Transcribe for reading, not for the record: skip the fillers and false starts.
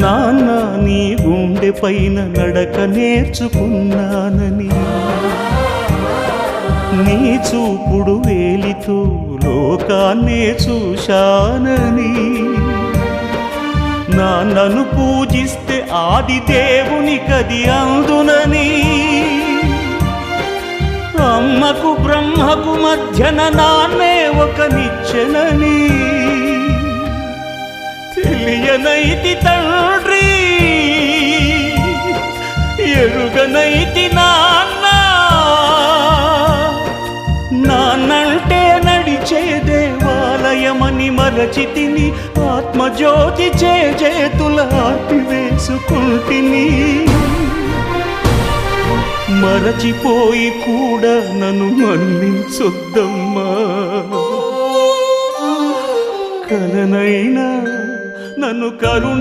నాన్న నీ గుండె పైన నడక నేర్చుకున్నానని, నీ చూపుడు వేలితో లోకాన్నే చూశానని, నాన్నను పూజిస్తే ఆది దేవుని కది అందునని, అమ్మకు బ్రహ్మకు మధ్యన నాన్నే ఒక నిచ్చెనని తెలియనైతి తండ్రి, ఎరుగనైతి నాన్న. నాన్నంటే నడిచే దేవాలయమని మరచితిని, ఆత్మజ్యోతి చేతుల ఆపివేసుకుంటిని. మరచిపోయి కూడా నన్ను మన్నించొద్దమ్మా, కలనైనా నన్ను కరుణి